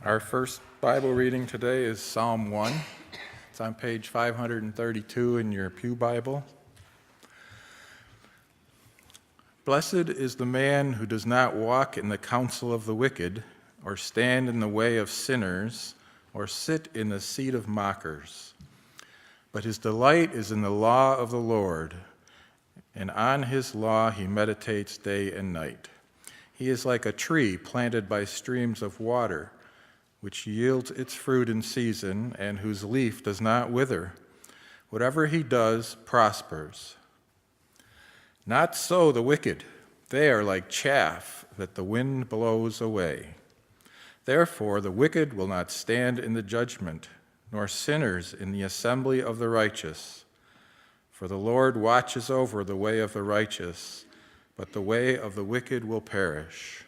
Our first Bible reading today is Psalm 1. It's on page 532 in your Pew Bible. Blessed is the man who does not walk in the counsel of the wicked, or stand in the way of sinners, or sit in the seat of mockers. But his delight is in the law of the Lord, and on his law he meditates day and night. He is like a tree planted by streams of water, which yields its fruit in season, and whose leaf does not wither. Whatever he does prospers. Not so the wicked. They are like chaff that the wind blows away. Therefore the wicked will not stand in the judgment, nor sinners in the assembly of the righteous. For the Lord watches over the way of the righteous, but the way of the wicked will perish.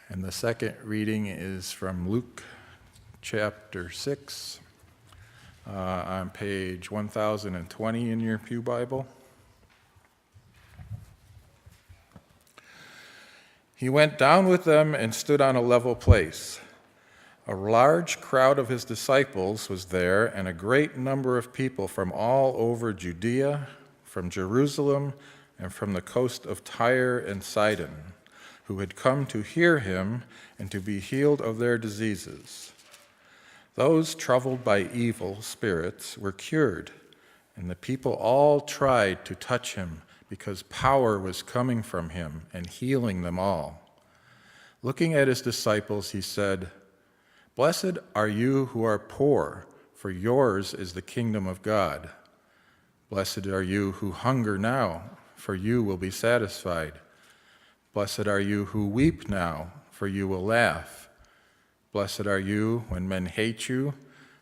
And the second reading is from Luke chapter 6, on page 1020 in your Pew Bible. He went down with them and stood on a level place. A large crowd of his disciples was there, and a great number of people from all over Judea, from Jerusalem, and from the coast of Tyre and Sidon, who had come to hear him and to be healed of their diseases. Those troubled by evil spirits were cured, and the people all tried to touch him, because power was coming from him and healing them all. Looking at his disciples, he said, "Blessed are you who are poor, for yours is the kingdom of God. Blessed are you who hunger now, for you will be satisfied. Blessed are you who weep now, for you will laugh. Blessed are you when men hate you,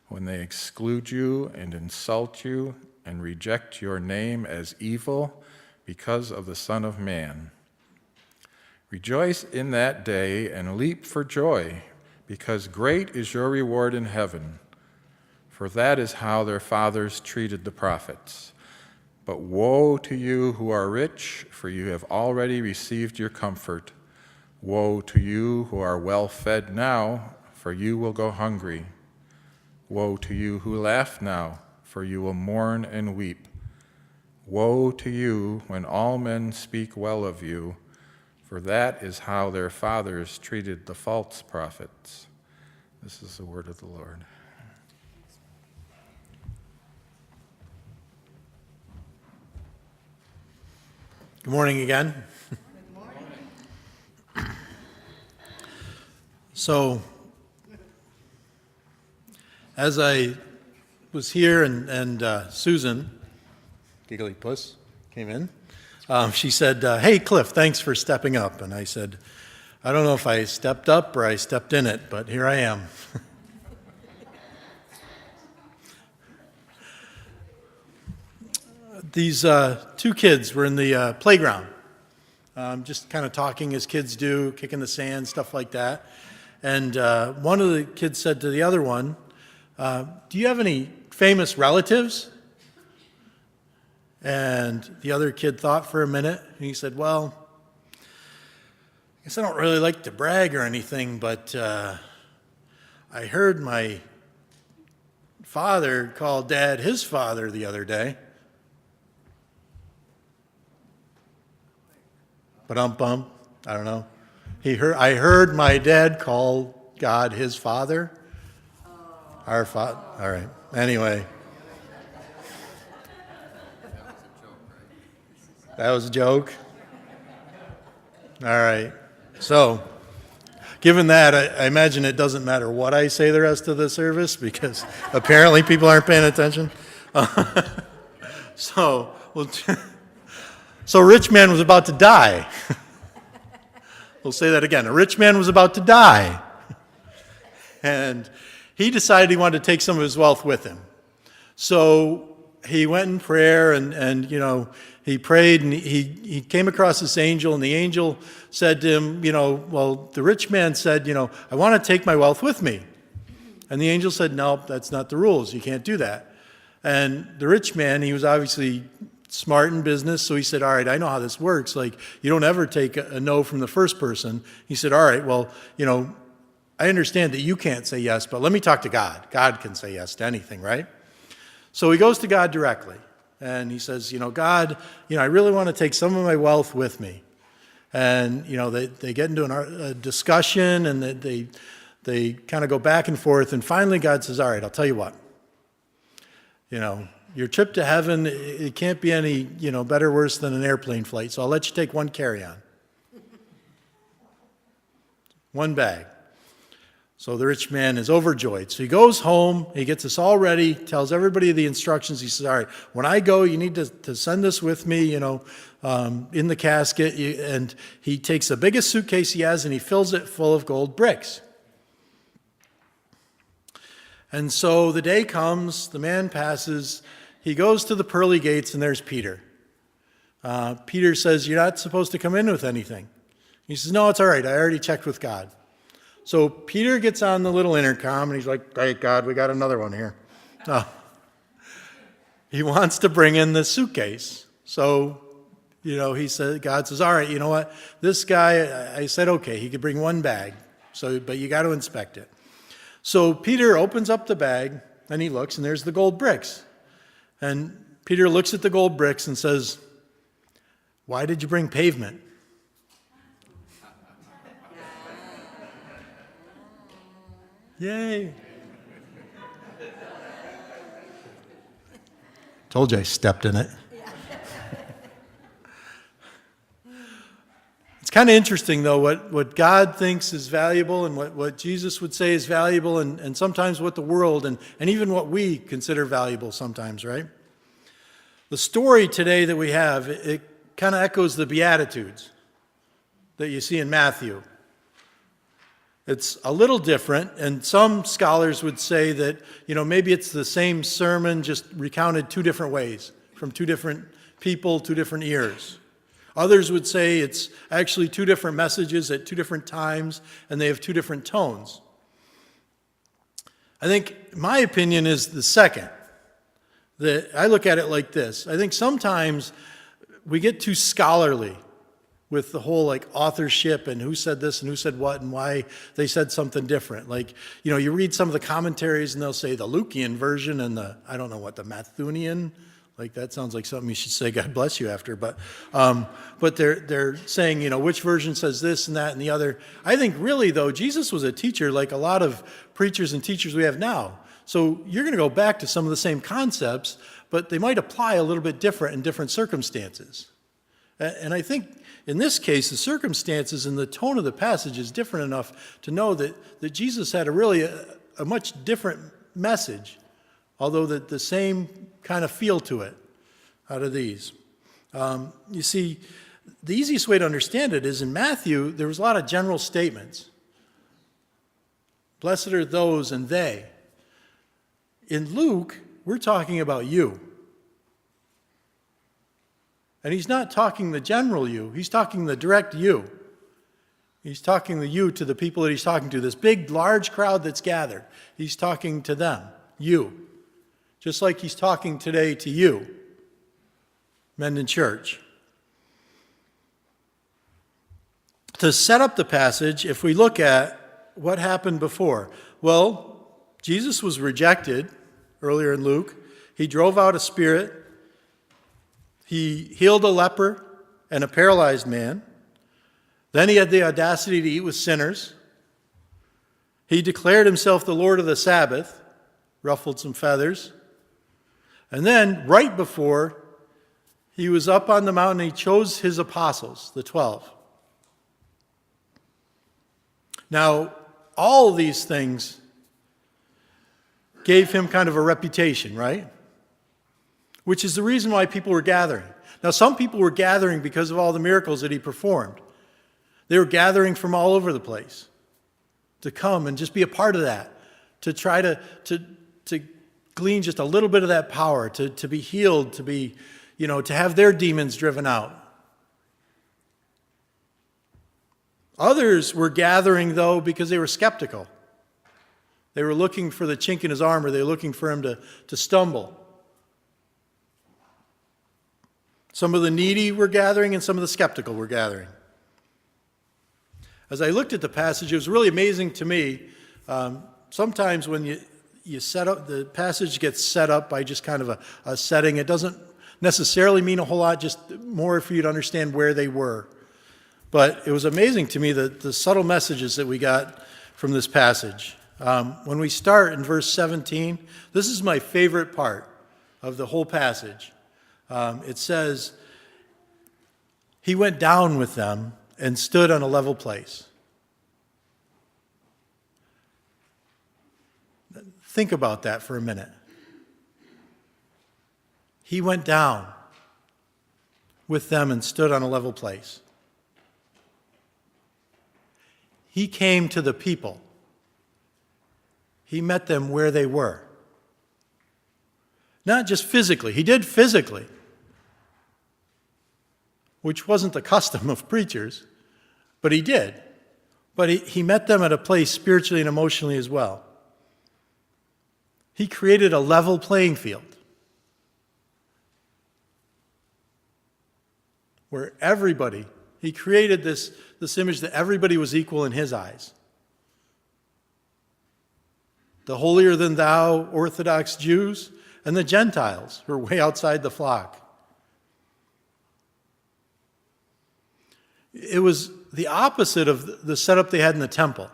when they exclude you and insult you and reject your name as evil because of the Son of Man. Rejoice in that day and leap for joy, because great is your reward in heaven. For that is how their fathers treated the prophets. But woe to you who are rich, for you have already received your comfort. Woe to you who are well fed now, for you will go hungry. Woe to you who laugh now, for you will mourn and weep. Woe to you when all men speak well of you, for that is how their fathers treated the false prophets." This is the word of the Lord. Good morning again. Good morning. So, as I was here and Susan, Giggly Puss, came in, she said, "Hey, Cliff, thanks for stepping up." And I said, "I don't know if I stepped up or I stepped in it, but here I am." These two kids were in the playground, just kind of talking as kids do, kicking the sand, stuff like that. And one of the kids said to the other one, "Do you have any famous relatives?" And the other kid thought for a minute, and he said, "Well, I guess I don't really like to brag or anything, but I heard my father call Dad his father the other day." Ba-dum-bum, I don't know. I heard my dad call God his father. Our father. All right. Anyway. That was a joke. All right. So, given that, I imagine it doesn't matter what I say the rest of the service, because apparently people aren't paying attention. So a rich man was about to die. We'll say that again. A rich man was about to die. And he decided he wanted to take some of his wealth with him. So he went in prayer and he prayed, and he came across this angel, and the angel said to him, the rich man said, "I want to take my wealth with me." And the angel said, "No, that's not the rules. You can't do that." And the rich man, he was obviously smart in business, so he said, "All right, I know how this works. Like, you don't ever take a no from the first person." He said, "All right, well, I understand that you can't say yes, but let me talk to God. God can say yes to anything, right? So he goes to God directly, and he says, God, I really want to take some of my wealth with me. And, they get into a discussion, and they kind of go back and forth, and finally God says, all right, I'll tell you what. Your trip to heaven, it can't be any, better or worse than an airplane flight, so I'll let you take one carry-on. One bag. So the rich man is overjoyed. So he goes home, he gets this all ready, tells everybody the instructions. He says, all right, when I go, you need to send this with me, in the casket. And he takes the biggest suitcase he has and he fills it full of gold bricks. And so the day comes, the man passes, he goes to the pearly gates, and there's Peter. Peter says, you're not supposed to come in with anything. He says, no, it's all right. I already checked with God. So Peter gets on the little intercom, and he's like, thank God, we got another one here. He wants to bring in the suitcase. So, God says, all right, you know what? This guy, I said, okay, he could bring one bag, but you got to inspect it. So Peter opens up the bag, and he looks, and there's the gold bricks. And Peter looks at the gold bricks and says, why did you bring pavement? Yay. Told you I stepped in it. It's kind of interesting, though, what God thinks is valuable and what Jesus would say is valuable, and sometimes what the world and even what we consider valuable sometimes, right? The story today that we have, it kind of echoes the Beatitudes that you see in Matthew. It's a little different, and some scholars would say that, maybe it's the same sermon just recounted two different ways, from two different people, two different ears. Others would say it's actually two different messages at two different times, and they have two different tones. I think my opinion is the second. That I look at it like this. I think sometimes we get too scholarly with the whole authorship and who said this and who said what and why they said something different. You read some of the commentaries and they'll say the Lukean version and the Matthunian. That sounds like something you should say God bless you after. But they're saying, which version says this and that and the other. I think really, though, Jesus was a teacher like a lot of preachers and teachers we have now. So you're going to go back to some of the same concepts, but they might apply a little bit different in different circumstances. And I think in this case, the circumstances and the tone of the passage is different enough to know that Jesus had a much different message, although the same kind of feel to it out of these. You see, the easiest way to understand it is in Matthew, there was a lot of general statements. Blessed are those and they. In Luke, we're talking about you. And he's not talking the general you. He's talking the direct you. He's talking the you to the people that he's talking to. This big, large crowd that's gathered. He's talking to them, you. Just like he's talking today to you, Mendon Church. To set up the passage, if we look at what happened before. Well, Jesus was rejected earlier in Luke. He drove out a spirit. He healed a leper and a paralyzed man. Then he had the audacity to eat with sinners. He declared himself the Lord of the Sabbath, ruffled some feathers. And then, right before, he was up on the mountain and he chose his apostles, the 12. Now, all of these things gave him kind of a reputation, right? Which is the reason why people were gathering. Now, some people were gathering because of all the miracles that he performed. They were gathering from all over the place to come and just be a part of that, to try to glean just a little bit of that power, to be healed, to be, to have their demons driven out. Others were gathering, though, because they were skeptical. They were looking for the chink in his armor. They were looking for him to stumble. Some of the needy were gathering and some of the skeptical were gathering. As I looked at the passage, it was really amazing to me. Sometimes when you set up, the passage gets set up by just kind of a setting. It doesn't necessarily mean a whole lot, just more for you to understand where they were. But it was amazing to me the subtle messages that we got from this passage. When we start in verse 17, this is my favorite part of the whole passage. It says, he went down with them and stood on a level place. Think about that for a minute. He went down with them and stood on a level place. He came to the people. He met them where they were. Not just physically. He did physically, which wasn't the custom of preachers, but he did. But he met them at a place spiritually and emotionally as well. He created a level playing field where he created this image that everybody was equal in his eyes. The holier-than-thou Orthodox Jews and the Gentiles who were way outside the flock. It was the opposite of the setup they had in the temple.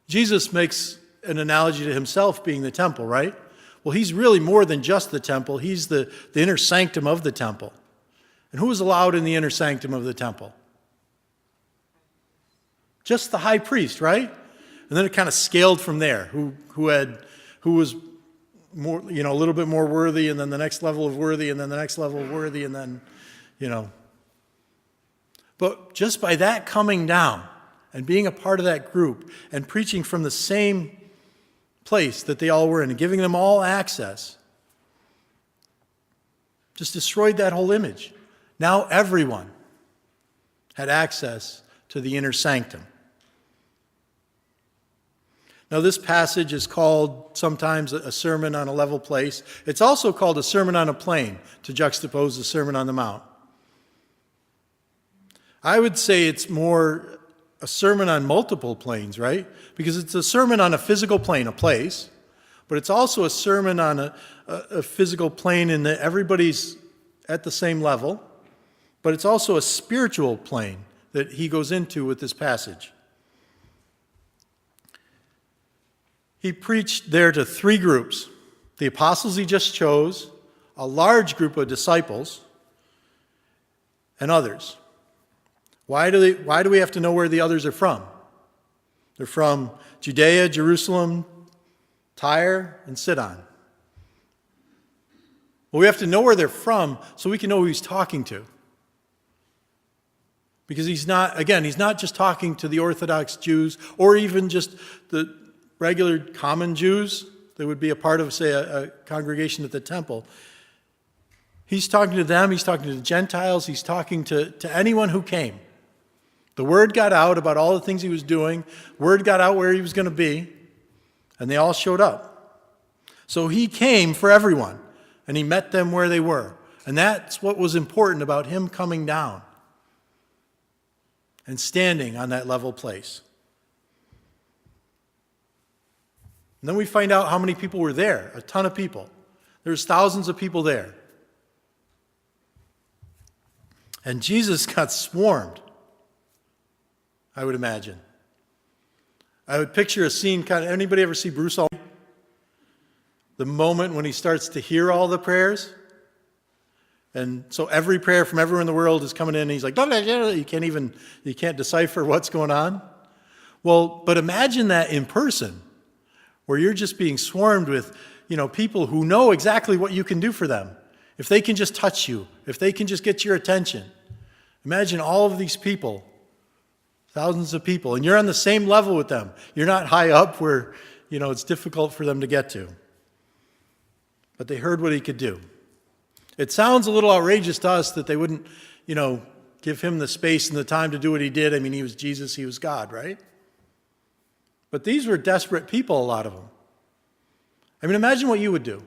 Jesus makes an analogy to himself being the temple, right? Well, he's really more than just the temple. He's the inner sanctum of the temple. And who was allowed in the inner sanctum of the temple? Just the high priest, right? And then it kind of scaled from there. Who was more, a little bit more worthy, and then the next level of worthy, and then the next level of worthy, and then, But just by that coming down and being a part of that group and preaching from the same place that they all were in and giving them all access, just destroyed that whole image. Now everyone had access to the inner sanctum. Now this passage is called sometimes a sermon on a level place. It's also called a sermon on a plain, to juxtapose the Sermon on the Mount. I would say it's more a sermon on multiple planes, right? Because it's a sermon on a physical plane, a place, but it's also a sermon on a physical plane in that everybody's at the same level, but it's also a spiritual plane that he goes into with this passage. He preached there to three groups: the apostles he just chose, a large group of disciples, and others. Why do we have to know where the others are from? They're from Judea, Jerusalem, Tyre, and Sidon. Well, we have to know where they're from so we can know who he's talking to. Because he's not just talking to the Orthodox Jews or even just the regular common Jews that would be a part of, say, a congregation at the temple. He's talking to them, he's talking to the Gentiles, he's talking to anyone who came. The word got out about all the things he was doing. Word got out where he was going to be. And they all showed up. So he came for everyone. And he met them where they were. And that's what was important about him coming down and standing on that level place. And then we find out how many people were there. A ton of people. There's thousands of people there. And Jesus got swarmed, I would imagine. I would picture a scene anybody ever see Bruce Almighty? The moment when he starts to hear all the prayers. And so every prayer from everywhere in the world is coming in and he's like, you can't decipher what's going on. Well, but imagine that in person, where you're just being swarmed with, people who know exactly what you can do for them. If they can just touch you, if they can just get your attention. Imagine all of these people, thousands of people, and you're on the same level with them. You're not high up where, it's difficult for them to get to. But they heard what he could do. It sounds a little outrageous to us that they wouldn't, give him the space and the time to do what he did. I mean, he was Jesus, he was God, right? But these were desperate people, a lot of them. I mean, imagine what you would do.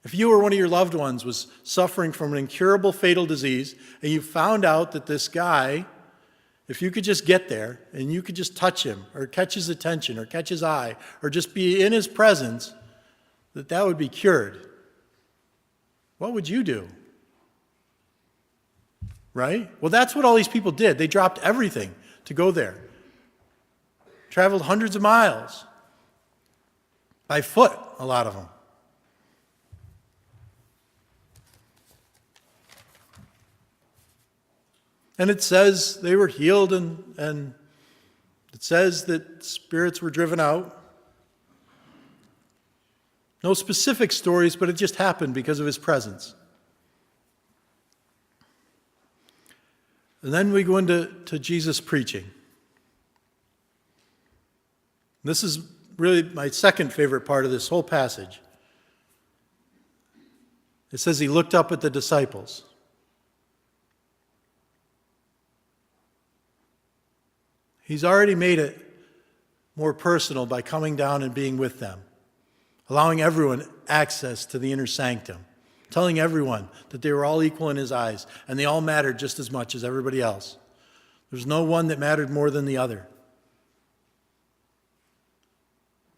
If you or one of your loved ones was suffering from an incurable fatal disease, and you found out that this guy if you could just get there and you could just touch him or catch his attention or catch his eye or just be in his presence, that would be cured, what would you do? Right? Well, that's what all these people did. They dropped everything to go there. Traveled hundreds of miles. By foot, a lot of them. And it says they were healed and it says that spirits were driven out. No specific stories, but it just happened because of his presence. And then we go into Jesus preaching. This is really my second favorite part of this whole passage. It says he looked up at the disciples. He's already made it more personal by coming down and being with them, allowing everyone access to the inner sanctum, telling everyone that they were all equal in his eyes, and they all mattered just as much as everybody else. There's no one that mattered more than the other.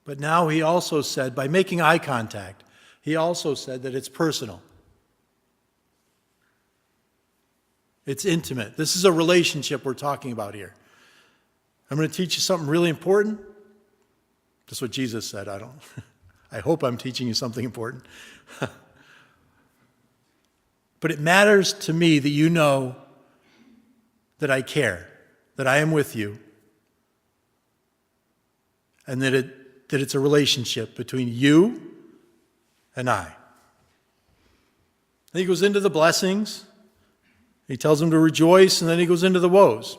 But now he also said, by making eye contact, he also said that it's personal. It's intimate. This is a relationship we're talking about here. I'm going to teach you something really important. That's what Jesus said. I hope I'm teaching you something important. But it matters to me that you know that I care, that I am with you, and that it's a relationship between you and I. Then he goes into the blessings. He tells them to rejoice, and then he goes into the woes.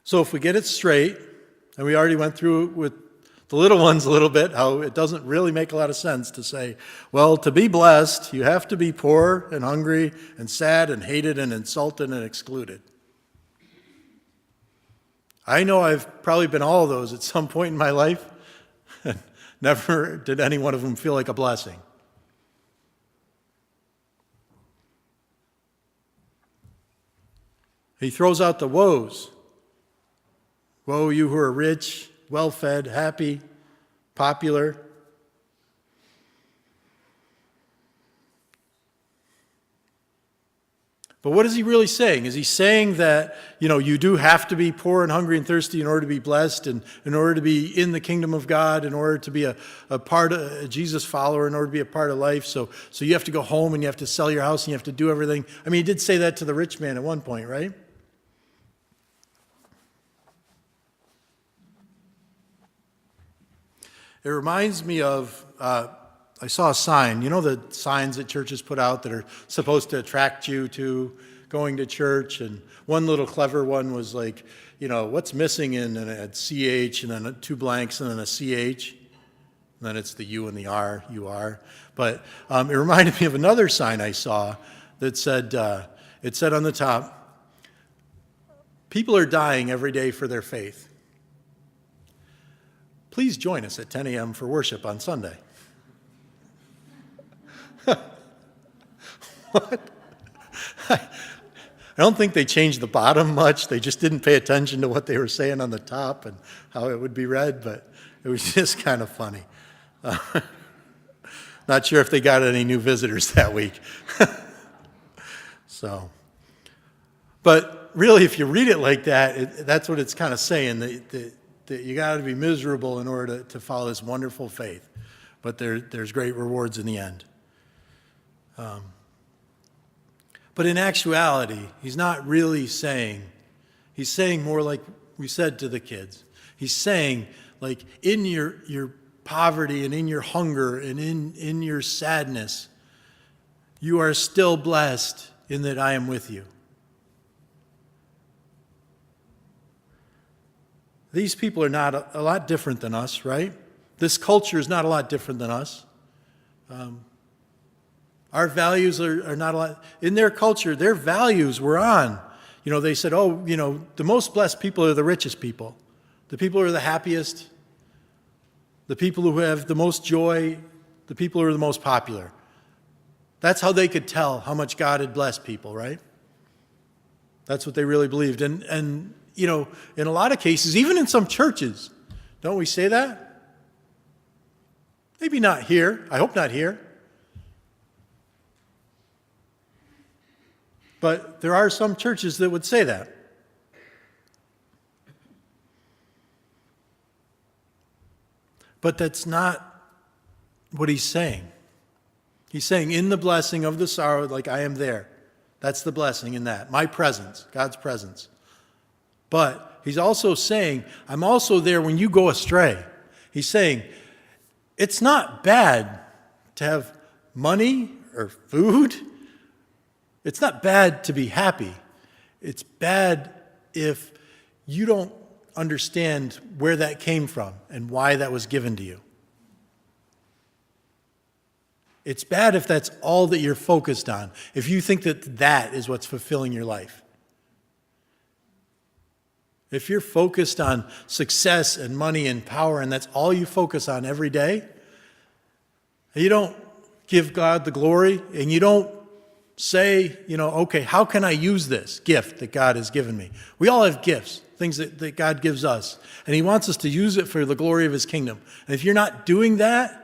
So if we get it straight, and we already went through it with the little ones a little bit, how it doesn't really make a lot of sense to say, well, to be blessed, you have to be poor and hungry and sad and hated and insulted and excluded. I know I've probably been all of those at some point in my life. Never did any one of them feel like a blessing. He throws out the woes. Woe, you who are rich, well-fed, happy, popular. But what is he really saying? Is he saying that, you do have to be poor and hungry and thirsty in order to be blessed, and in order to be in the kingdom of God, in order to be a part of a Jesus follower, in order to be a part of life? So you have to go home and you have to sell your house and you have to do everything. I mean, he did say that to the rich man at one point, right? It reminds me of, I saw a sign. You know the signs that churches put out that are supposed to attract you to going to church? And one little clever one was like, what's missing in, and it had CH and then 2 blanks and then a CH. And then it's the U and the R, UR. But it reminded me of another sign I saw that said, it said on the top, people are dying every day for their faith. Please join us at 10 a.m. for worship on Sunday. What? I don't think they changed the bottom much. They just didn't pay attention to what they were saying on the top and how it would be read, but it was just kind of funny. Not sure if they got any new visitors that week. But really, if you read it like that, that's what it's kind of saying, that you got to be miserable in order to follow this wonderful faith. But there's great rewards in the end. But in actuality, he's not really saying, he's saying more like we said to the kids. He's saying, like, in your poverty and in your hunger and in your sadness, you are still blessed in that I am with you. These people are not a lot different than us, right? This culture is not a lot different than us. Our values are not a lot. In their culture, their values were on. They said, the most blessed people are the richest people. The people who are the happiest. The people who have the most joy. The people who are the most popular. That's how they could tell how much God had blessed people, right? That's what they really believed. And you know, in a lot of cases, even in some churches, don't we say that? Maybe not here. I hope not here. But there are some churches that would say that. But that's not what he's saying. He's saying, in the blessing of the sorrow, like I am there. That's the blessing in that. My presence, God's presence. But he's also saying, I'm also there when you go astray. He's saying, it's not bad to have money or food. It's not bad to be happy. It's bad if you don't understand where that came from and why that was given to you. It's bad if that's all that you're focused on, if you think that that is what's fulfilling your life. If you're focused on success and money and power and that's all you focus on every day, you don't give God the glory and you don't say, okay, how can I use this gift that God has given me? We all have gifts, things that God gives us, and he wants us to use it for the glory of his kingdom. And if you're not doing that,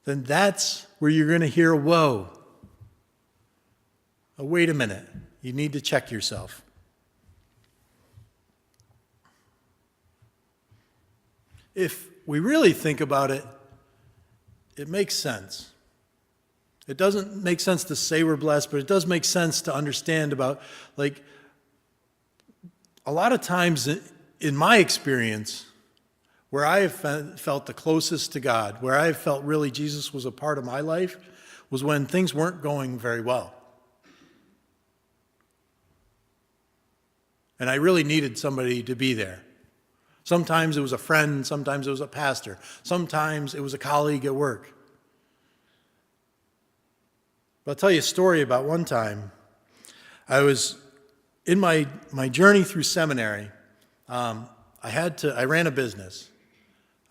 then that's where you're going to hear, whoa. Oh, wait a minute. You need to check yourself. If we really think about it, it makes sense. It doesn't make sense to say we're blessed, but it does make sense to understand about, like, a lot of times in my experience, where I have felt the closest to God, where I have felt really Jesus was a part of my life, was when things weren't going very well. And I really needed somebody to be there. Sometimes it was a friend, sometimes it was a pastor, sometimes it was a colleague at work. But I'll tell you a story about one time. I was in my journey through seminary. I ran a business.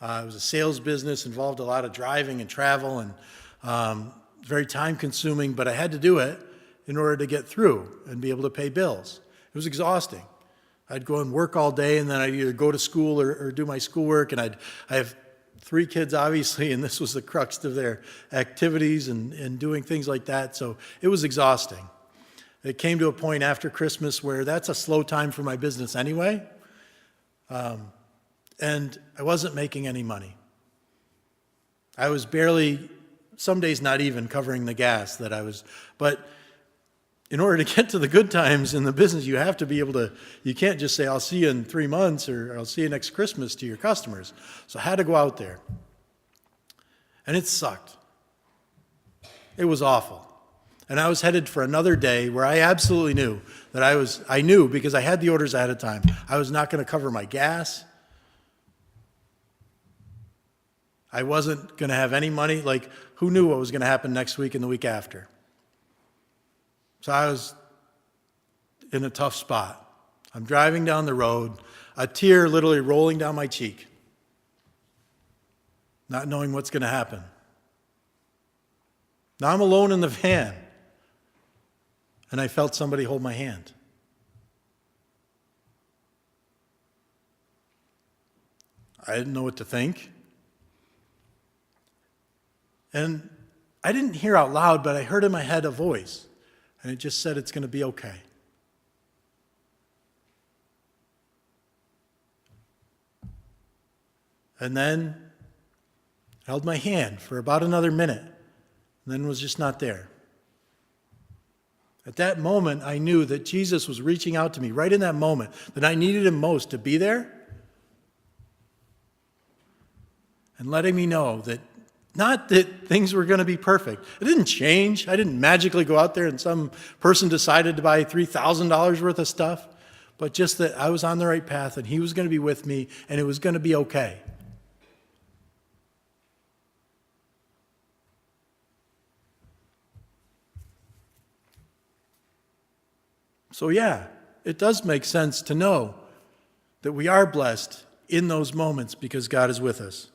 It was a sales business, involved a lot of driving and travel, and very time consuming, but I had to do it in order to get through and be able to pay bills. It was exhausting. I'd go and work all day, and then I'd either go to school or do my schoolwork, and I have 3 kids, obviously, and this was the crux of their activities and doing things like that, so it was exhausting. It came to a point after Christmas where that's a slow time for my business anyway, and I wasn't making any money. I was barely, some days not even covering the gas that I was, but in order to get to the good times in the business, you have to be able to, you can't just say, I'll see you in 3 months or I'll see you next Christmas to your customers. So I had to go out there. And it sucked. It was awful. And I was headed for another day where I absolutely knew that I knew because I had the orders ahead of time, I was not going to cover my gas. I wasn't going to have any money. Like, who knew what was going to happen next week and the week after? So I was in a tough spot. I'm driving down the road, a tear literally rolling down my cheek, not knowing what's going to happen. Now I'm alone in the van, and I felt somebody hold my hand. I didn't know what to think. And I didn't hear out loud, but I heard in my head a voice. And it just said, it's going to be okay. And then held my hand for about another minute, and then was just not there. At that moment, I knew that Jesus was reaching out to me right in that moment, that I needed him most to be there, and letting me know that not that things were going to be perfect. It didn't change. I didn't magically go out there and some person decided to buy $3,000 worth of stuff, but just that I was on the right path and he was going to be with me and it was going to be okay. So yeah, it does make sense to know that we are blessed in those moments because God is with us.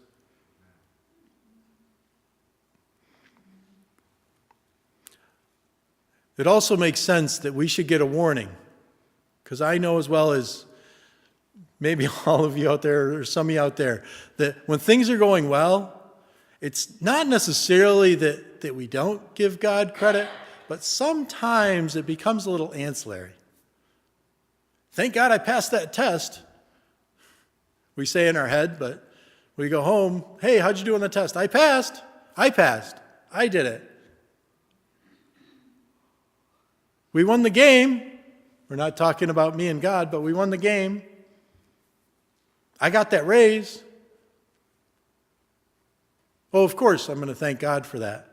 it also makes sense that we should get a warning. Because I know as well as maybe all of you out there or some of you out there, that when things are going well, it's not necessarily that we don't give God credit, but sometimes it becomes a little ancillary. Thank God I passed that test. We say in our head, but we go home, hey, how'd you do on the test? I passed. I did it. We won the game. We're not talking about me and God, but we won the game. I got that raise. Oh, of course, I'm going to thank God for that.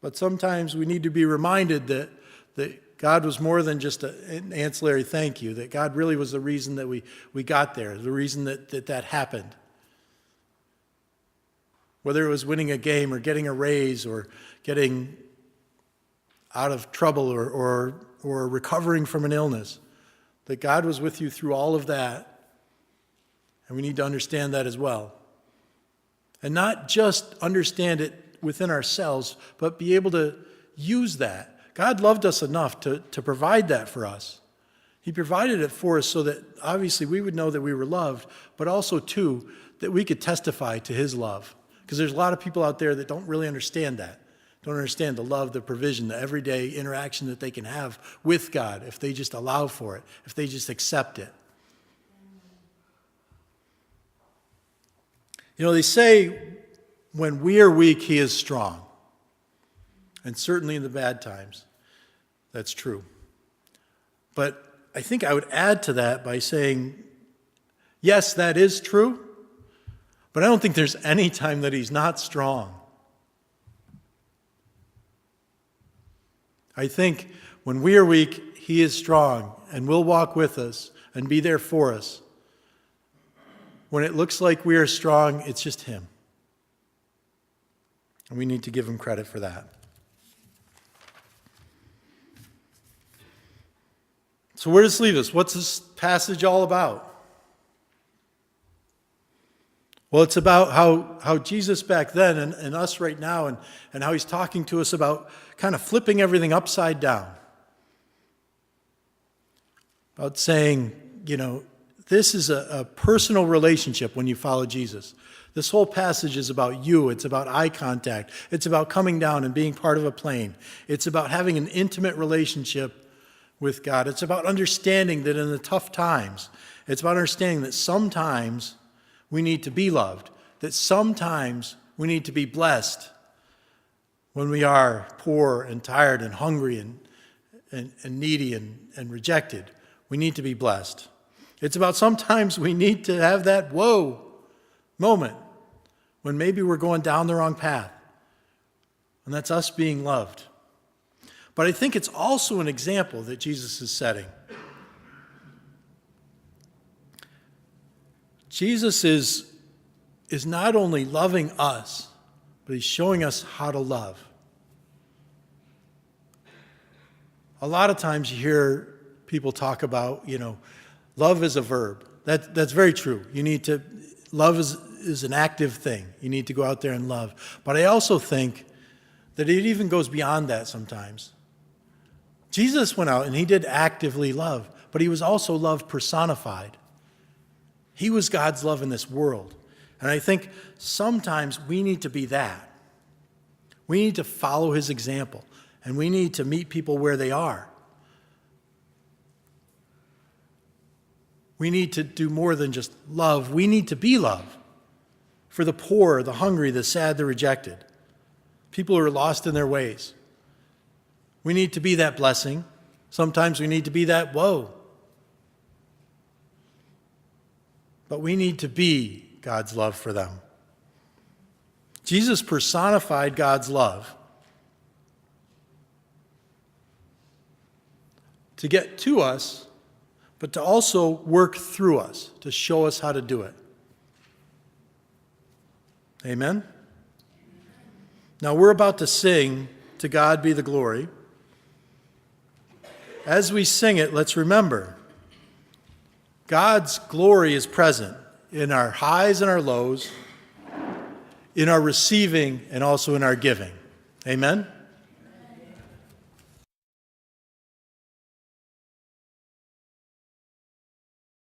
But sometimes we need to be reminded that God was more than just an ancillary thank you, that God really was the reason that we got there, the reason that happened. Whether it was winning a game or getting a raise or getting out of trouble or recovering from an illness, that God was with you through all of that. And we need to understand that as well. And not just understand it within ourselves, but be able to use that. God loved us enough to provide that for us. He provided it for us so that obviously we would know that we were loved, but also too, that we could testify to his love. Because there's a lot of people out there that don't really understand that. Don't understand the love, the provision, the everyday interaction that they can have with God if they just allow for it, if they just accept it. You know, they say when we are weak, he is strong. And certainly in the bad times, that's true. But I think I would add to that by saying, yes, that is true, but I don't think there's any time that he's not strong. I think when we are weak, he is strong and will walk with us and be there for us. When it looks like we are strong, it's just him. And we need to give him credit for that. So where does this leave us? What's this passage all about? Well, it's about how Jesus back then and us right now and how he's talking to us about kind of flipping everything upside down. About saying, you know, this is a personal relationship when you follow Jesus. This whole passage is about you. It's about eye contact. It's about coming down and being part of a plane. It's about having an intimate relationship with God. It's about understanding that in the tough times, it's about understanding that sometimes we need to be loved, that sometimes we need to be blessed when we are poor and tired and hungry and needy and rejected. We need to be blessed. It's about sometimes we need to have that whoa moment when maybe we're going down the wrong path. And that's us being loved. But I think it's also an example that Jesus is setting. Jesus is not only loving us, but he's showing us how to love. A lot of times you hear people talk about, love is a verb. That's very true. Love is an active thing. You need to go out there and love. But I also think that it even goes beyond that sometimes. Jesus went out and he did actively love, but he was also love personified. He was God's love in this world. And I think sometimes we need to be that. We need to follow his example, and we need to meet people where they are. We need to do more than just love. We need to be love for the poor, the hungry, the sad, the rejected, people who are lost in their ways. We need to be that blessing. Sometimes we need to be that woe. But we need to be God's love for them. Jesus personified God's love to get to us, but to also work through us, to show us how to do it. Amen? Now we're about to sing, "To God Be the Glory." As we sing it, let's remember, God's glory is present in our highs and our lows, in our receiving and also in our giving. Amen?